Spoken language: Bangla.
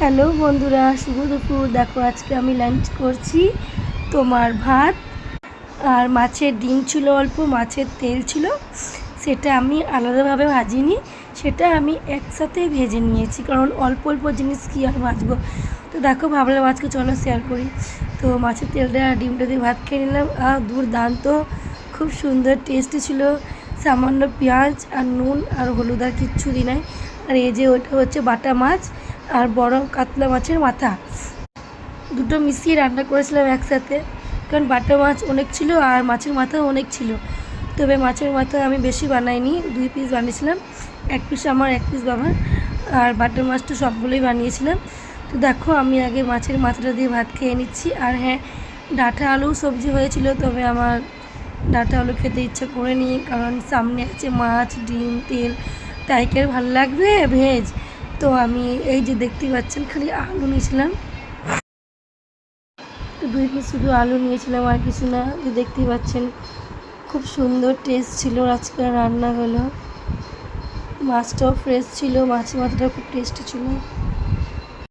হ্যালো বন্ধুরা, শুভ দুপুর। দেখো আজকে আমি লাঞ্চ করছি তোমার ভাত আর মাছের ডিম ছিল, অল্প মাছের তেল ছিল, সেটা আমি আলাদাভাবে ভাজিনি, সেটা আমি একসাথে ভেজে নিয়েছি, কারণ অল্প অল্প জিনিস কী আর ভাজবো। তো দেখো ভাবলাম আজকে চলো শেয়ার করি। তো মাছের তেলটা আর ডিমটা দিয়ে ভাত খেয়ে নিলাম, আর দুর্দান্ত, খুব সুন্দর টেস্টি ছিল। সামান্য পেঁয়াজ আর নুন আর হলুদ আর কিচ্ছু দিই নাই। আর এই যে ওটা হচ্ছে বাটা মাছ আর বড় কাতলা মাছের মাথা, দুটো মিশিয়ে রান্না করেছিলাম একসাথে, কারণ বাটা মাছ অনেক ছিল আর মাছের মাথাও অনেক ছিল। তবে মাছের মাথা আমি বেশি বানাইনি, 2 পিস বানিয়েছিলাম, 1 পিস আমার 1 পিস বাবার, আর বাটা মাছটা সবগুলোই বানিয়েছিলাম। তো দেখো আমি আগে মাছের মাথাটা দিয়ে ভাত খেয়ে নিচ্ছি। আর হ্যাঁ, ডাঁটা আলু সবজি হয়েছিল, তবে আমার ডাঁটা আলু খেতে ইচ্ছা করে নিই, কারণ সামনে আছে মাছ, ডিম, তেল, তাই কি আর ভালো লাগবে ভেজ। তো আমি এই যে দেখতে পাচ্ছেন খালি আলু নিয়েছিলাম, তো 2 পিস শুধু আলু নিয়েছিলাম আর কিছু না। যে দেখতেই পাচ্ছেন খুব সুন্দর টেস্ট ছিল আজকের রান্নাগুলো, মাছটাও ফ্রেশ ছিল, মাছের মাথাটাও খুব টেস্টি ছিল।